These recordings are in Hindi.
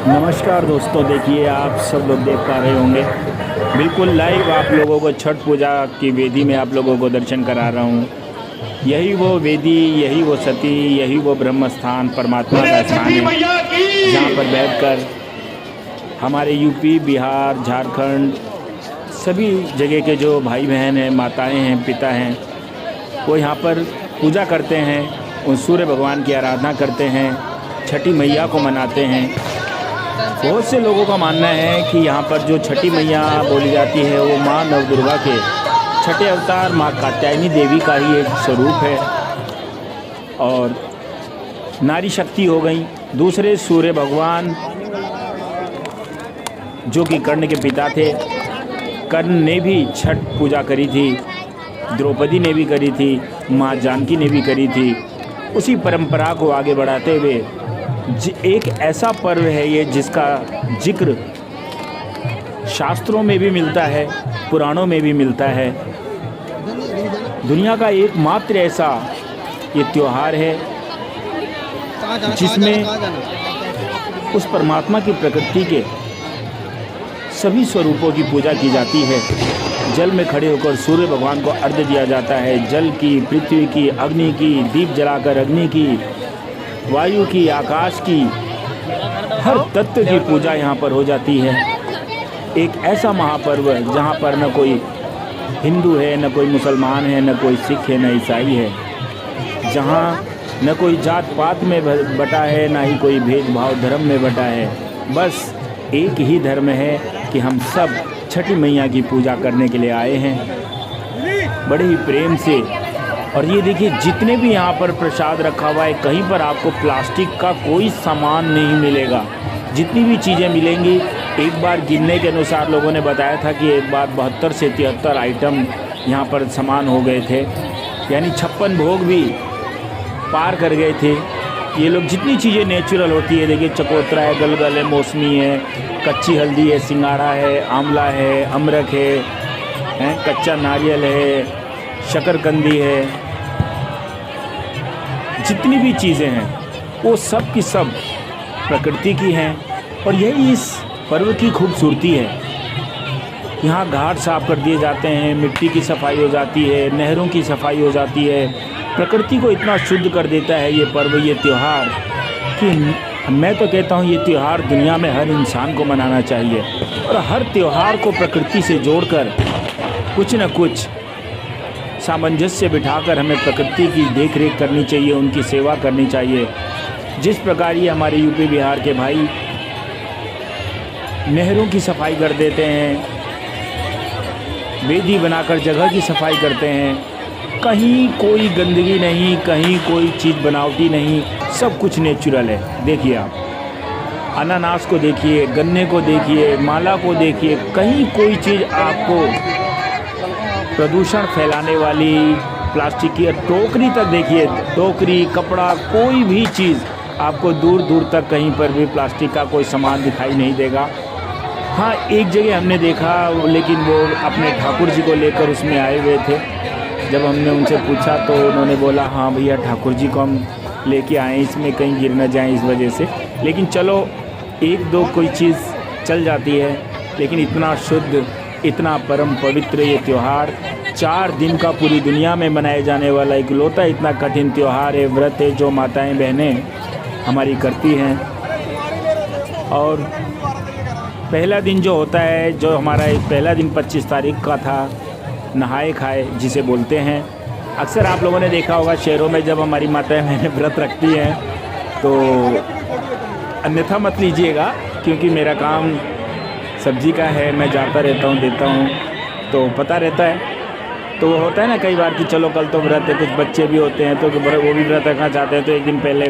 नमस्कार दोस्तों, देखिए आप सब लोग देख पा रहे होंगे बिल्कुल लाइव आप लोगों को छठ पूजा की वेदी में आप लोगों को दर्शन करा रहा हूँ। यही वो वेदी, यही वो सती, यही वो ब्रह्म स्थान, परमात्मा का स्थान है जहाँ पर बैठकर हमारे यूपी, बिहार, झारखंड सभी जगह के जो भाई बहन हैं, माताएं हैं, पिता हैं, वो यहाँ पर पूजा करते हैं, उन सूर्य भगवान की आराधना करते हैं, छठी मैया को मनाते हैं। बहुत से लोगों का मानना है कि यहाँ पर जो छठी मैया बोली जाती है वो माँ नवदुर्गा के छठे अवतार माँ कात्यायनी देवी का ही एक स्वरूप है और नारी शक्ति हो गई। दूसरे सूर्य भगवान जो कि कर्ण के पिता थे, कर्ण ने भी छठ पूजा करी थी, द्रौपदी ने भी करी थी, माँ जानकी ने भी करी थी। उसी परंपरा को आगे बढ़ाते हुए एक ऐसा पर्व है ये जिसका जिक्र शास्त्रों में भी मिलता है, पुराणों में भी मिलता है। दुनिया का एकमात्र ऐसा ये त्यौहार है जिसमें उस परमात्मा की प्रकृति के सभी स्वरूपों की पूजा की जाती है। जल में खड़े होकर सूर्य भगवान को अर्घ्य दिया जाता है। जल की, पृथ्वी की, अग्नि की, दीप जलाकर अग्नि की, वायु की, आकाश की, हर तत्व की पूजा यहाँ पर हो जाती है। एक ऐसा महापर्व जहाँ पर न कोई हिंदू है, न कोई मुसलमान है, न कोई सिख है, न ईसाई है, जहाँ न कोई जात पात में बटा है, ना ही कोई भेदभाव धर्म में बटा है। बस एक ही धर्म है कि हम सब छठी मैया की पूजा करने के लिए आए हैं बड़े ही प्रेम से। और ये देखिए जितने भी यहाँ पर प्रसाद रखा हुआ है, कहीं पर आपको प्लास्टिक का कोई सामान नहीं मिलेगा। जितनी भी चीज़ें मिलेंगी, एक बार गिनने के अनुसार लोगों ने बताया था कि एक बार 72 से 73 आइटम यहाँ पर सामान हो गए थे, यानी 56 भोग भी पार कर गए थे ये लोग। जितनी चीज़ें नेचुरल होती है, देखिए चकोतरा है, गलगल है, मौसमी है, कच्ची हल्दी है, सिंगाड़ा है, आंवला है, अमरक है, कच्चा नारियल है, शकरकंदी है, जितनी भी चीज़ें हैं वो सब की सब प्रकृति की हैं। और यही इस पर्व की खूबसूरती है। यहाँ घाट साफ कर दिए जाते हैं, मिट्टी की सफाई हो जाती है, नहरों की सफाई हो जाती है। प्रकृति को इतना शुद्ध कर देता है ये पर्व, ये त्यौहार, कि मैं तो कहता हूँ ये त्यौहार दुनिया में हर इंसान को मनाना चाहिए। और हर त्यौहार को प्रकृति से जोड़कर कुछ न कुछ सामंजस्य बिठाकर हमें प्रकृति की देख रेख करनी चाहिए, उनकी सेवा करनी चाहिए। जिस प्रकार ये हमारे यूपी बिहार के भाई नहरों की सफाई कर देते हैं, वेदी बनाकर जगह की सफाई करते हैं, कहीं कोई गंदगी नहीं, कहीं कोई चीज़ बनावटी नहीं, सब कुछ नेचुरल है। देखिए आप अनानास को देखिए, गन्ने को देखिए, माला को देखिए, कहीं कोई चीज़ आपको प्रदूषण फैलाने वाली प्लास्टिक की, टोकरी तक देखिए, टोकरी, कपड़ा, कोई भी चीज़ आपको दूर दूर तक कहीं पर भी प्लास्टिक का कोई सामान दिखाई नहीं देगा। हाँ, एक जगह हमने देखा, लेकिन वो अपने ठाकुर जी को लेकर उसमें आए हुए थे। जब हमने उनसे पूछा तो उन्होंने बोला हाँ भैया ठाकुर जी को हम लेके आए, इसमें कहीं गिर न जाए इस वजह से। लेकिन चलो एक दो कोई चीज़ चल जाती है, लेकिन इतना शुद्ध, इतना परम पवित्र ये त्यौहार 4 दिन का पूरी दुनिया में मनाए जाने वाला इकलौता इतना कठिन त्यौहार है, व्रत है जो माताएं बहनें हमारी करती हैं। और पहला दिन जो होता है, जो हमारा एक पहला दिन 25 तारीख का था, नहाए खाए जिसे बोलते हैं। अक्सर आप लोगों ने देखा होगा शहरों में जब हमारी माताएं बहनें व्रत रखती हैं तो अन्यथा मत लीजिएगा, क्योंकि मेरा काम सब्जी का है, मैं जाता रहता हूँ, देता हूँ, तो पता रहता है। तो वो होता है ना कई बार कि चलो कल तो व्रत है, कुछ बच्चे भी होते हैं तो वो भी व्रत रखना चाहते हैं, तो एक दिन पहले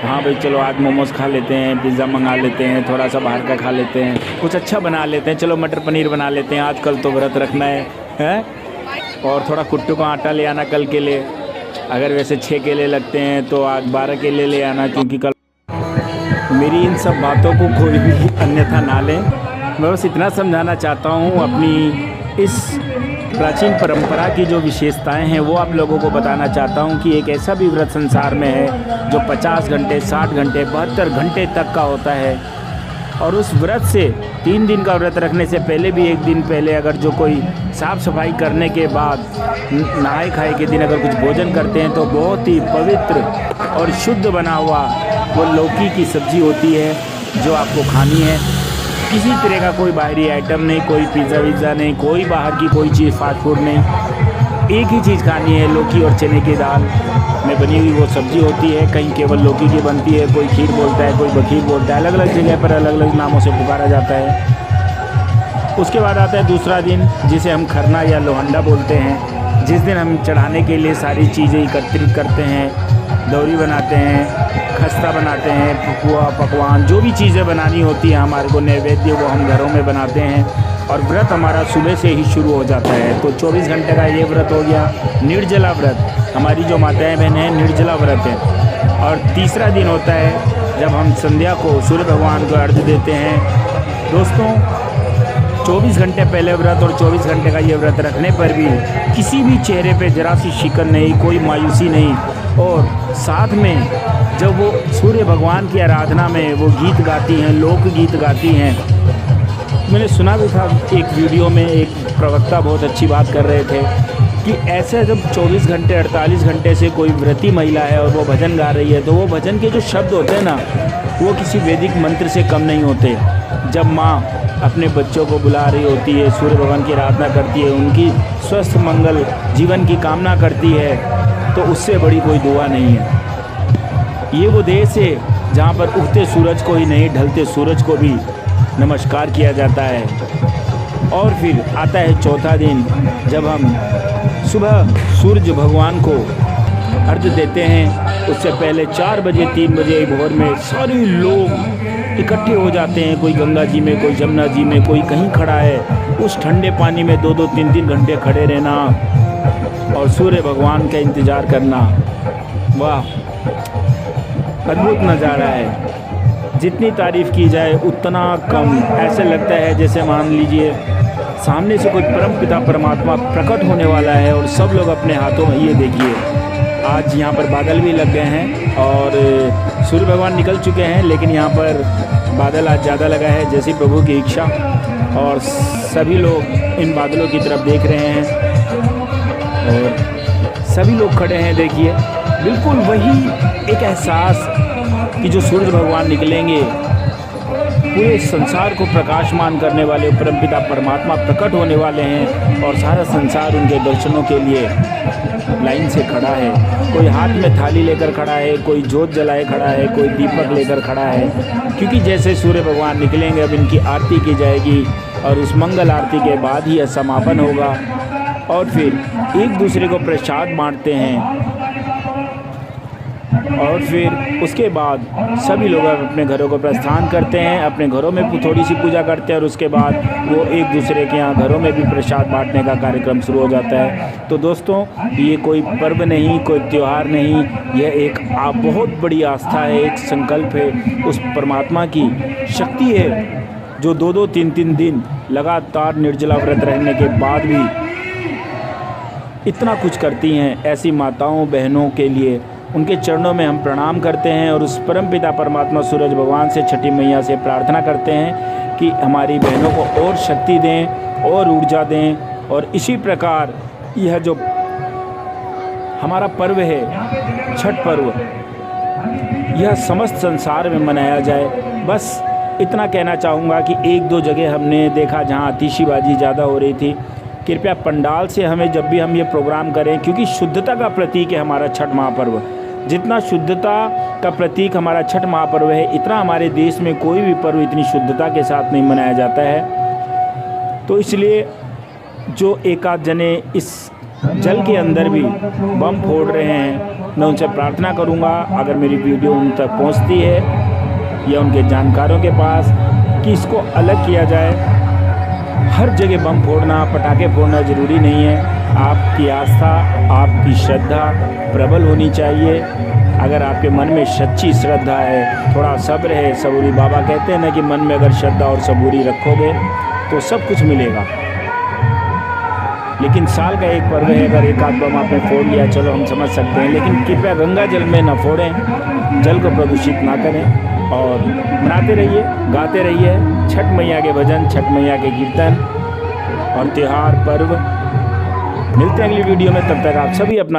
हाँ भाई चलो आज मोमोज़ खा लेते हैं, पिज़्ज़ा मंगा लेते हैं, थोड़ा सा बाहर का खा लेते हैं, कुछ अच्छा बना लेते हैं, चलो मटर पनीर बना लेते हैं, आज कल तो व्रत रखना है। और थोड़ा कुट्टू का आटा ले आना कल के लिए, अगर वैसे 6 केले लगते हैं तो आज 12 केले ले आना, क्योंकि कल। मेरी इन सब बातों को कोई भी अन्यथा ना लें। मैं बस इतना समझाना चाहता हूँ, अपनी इस प्राचीन परंपरा की जो विशेषताएं हैं वो आप लोगों को बताना चाहता हूं कि एक ऐसा भी व्रत संसार में है जो 50 घंटे, 60 घंटे, 72 घंटे तक का होता है। और उस व्रत से 3 दिन का व्रत रखने से पहले भी 1 दिन पहले अगर जो कोई साफ़ सफाई करने के बाद नहाए खाए के दिन अगर कुछ भोजन करते हैं तो बहुत ही पवित्र और शुद्ध बना हुआ वो लौकी की सब्ज़ी होती है जो आपको खानी है। किसी तरह का कोई बाहरी आइटम नहीं, कोई पिज़्ज़ा विज़्ज़ा नहीं, कोई बाहर की कोई चीज़ फास्ट फूड नहीं। एक ही चीज़ खानी है, लौकी और चने की दाल में बनी हुई वो सब्ज़ी होती है। कहीं केवल लौकी की बनती है, कोई खीर बोलता है, कोई बखीर बोलता है, अलग अलग जगह पर अलग अलग नामों से पुकारा जाता है। उसके बाद आता है दूसरा दिन जिसे हम खरना या लोहंडा बोलते हैं, जिस दिन हम चढ़ाने के लिए सारी चीज़ें एकत्रित करते हैं, दौरी बनाते हैं, खस्ता बनाते हैं, ठकुआ पकवान जो भी चीज़ें बनानी होती हैं हमारे को नैवेद्य वो हम घरों में बनाते हैं। और व्रत हमारा सुबह से ही शुरू हो जाता है। तो 24 घंटे का ये व्रत हो गया निर्जला व्रत। हमारी जो माताएं बहनें हैं निर्जला व्रत है। और तीसरा दिन होता है जब हम संध्या को सूर्य भगवान को अर्घ्य देते हैं। दोस्तों 24 घंटे पहले व्रत और 24 घंटे का ये व्रत रखने पर भी किसी भी चेहरे पे जरा सी शिकन नहीं, कोई मायूसी नहीं। और साथ में जब वो सूर्य भगवान की आराधना में वो गीत गाती हैं, लोकगीत गाती हैं। मैंने सुना भी था एक वीडियो में एक प्रवक्ता बहुत अच्छी बात कर रहे थे कि ऐसे जब 24 घंटे 48 घंटे से कोई व्रती महिला है और वो भजन गा रही है तो वो भजन के जो शब्द होते हैं ना वो किसी वैदिक मंत्र से कम नहीं होते। जब माँ अपने बच्चों को बुला रही होती है, सूर्य भगवान की आराधना करती है, उनकी स्वस्थ मंगल जीवन की कामना करती है, तो उससे बड़ी कोई दुआ नहीं है। ये वो देश है जहाँ पर उगते सूरज को ही नहीं ढलते सूरज को भी नमस्कार किया जाता है। और फिर आता है चौथा दिन जब हम सुबह सूर्य भगवान को अर्घ्य देते हैं। उससे पहले 4 बजे 3 बजे भोर में सारे लोग इकट्ठे हो जाते हैं। कोई गंगा जी में, कोई जमुना जी में, कोई कहीं खड़ा है। उस ठंडे पानी में 2-2 3-3 घंटे खड़े रहना और सूर्य भगवान का इंतज़ार करना, वाह अद्भुत नज़ारा है। जितनी तारीफ़ की जाए उतना कम। ऐसे लगता है जैसे मान लीजिए सामने से कोई परम पिता परमात्मा प्रकट होने वाला है और सब लोग अपने हाथों में, ये देखिए आज यहाँ पर बादल भी लग गए हैं और सूर्य भगवान निकल चुके हैं, लेकिन यहाँ पर बादल आज ज़्यादा लगा है जैसी प्रभु की इच्छा। और सभी लोग इन बादलों की तरफ देख रहे हैं और सभी लोग खड़े हैं। देखिए बिल्कुल वही एक एहसास कि जो सूर्य भगवान निकलेंगे, पूरे संसार को प्रकाशमान करने वाले परमपिता परमात्मा प्रकट होने वाले हैं और सारा संसार उनके दर्शनों के लिए लाइन से खड़ा है। कोई हाथ में थाली लेकर खड़ा है, कोई जोत जलाए खड़ा है, कोई दीपक लेकर खड़ा है, क्योंकि जैसे सूर्य भगवान निकलेंगे अब इनकी आरती की जाएगी और उस मंगल आरती के बाद ही समापन होगा। और फिर एक दूसरे को प्रसाद बांटते हैं और फिर उसके बाद सभी लोग अपने घरों को प्रस्थान करते हैं, अपने घरों में थोड़ी सी पूजा करते हैं और उसके बाद वो एक दूसरे के यहाँ घरों में भी प्रसाद बांटने का कार्यक्रम शुरू हो जाता है। तो दोस्तों ये कोई पर्व नहीं, कोई त्यौहार नहीं, यह एक बहुत बड़ी आस्था है, एक संकल्प है, उस परमात्मा की शक्ति है जो 2-2 3-3 दिन लगातार निर्जला व्रत रहने के बाद भी इतना कुछ करती हैं। ऐसी माताओं बहनों के लिए उनके चरणों में हम प्रणाम करते हैं और उस परमपिता परमात्मा सूरज भगवान से, छठी मैया से प्रार्थना करते हैं कि हमारी बहनों को और शक्ति दें और ऊर्जा दें। और इसी प्रकार यह जो हमारा पर्व है छठ पर्व, यह समस्त संसार में मनाया जाए। बस इतना कहना चाहूँगा कि 1-2 जगह हमने देखा जहाँ आतिशीबाजी ज़्यादा हो रही थी, कृपया पंडाल से हमें जब भी हम ये प्रोग्राम करें, क्योंकि शुद्धता का प्रतीक है हमारा छठ महापर्व। जितना शुद्धता का प्रतीक हमारा छठ महापर्व है, इतना हमारे देश में कोई भी पर्व इतनी शुद्धता के साथ नहीं मनाया जाता है। तो इसलिए जो एकाध जने इस जल के अंदर भी बम फोड़ रहे हैं, मैं उनसे प्रार्थना करूंगा अगर मेरी वीडियो उन तक पहुंचती है या उनके जानकारों के पास कि इसको अलग किया जाए। हर जगह बम फोड़ना, पटाखे फोड़ना ज़रूरी नहीं है। आपकी आस्था, आपकी श्रद्धा प्रबल होनी चाहिए। अगर आपके मन में सच्ची श्रद्धा है, थोड़ा सब्र है, सबूरी बाबा कहते हैं ना कि मन में अगर श्रद्धा और सबूरी रखोगे तो सब कुछ मिलेगा। लेकिन साल का एक पर्व है, अगर एक आध बम आपने फोड़ लिया चलो हम समझ सकते हैं, लेकिन कृपया गंगा जल में न फोड़ें, जल को प्रदूषित ना करें। और मनाते रहिए, गाते रहिए छठ मैया के भजन, छठ मैया के कीर्तन और त्यौहार पर्व। मिलते हैं अगली वीडियो में, तब तक आप सभी अपना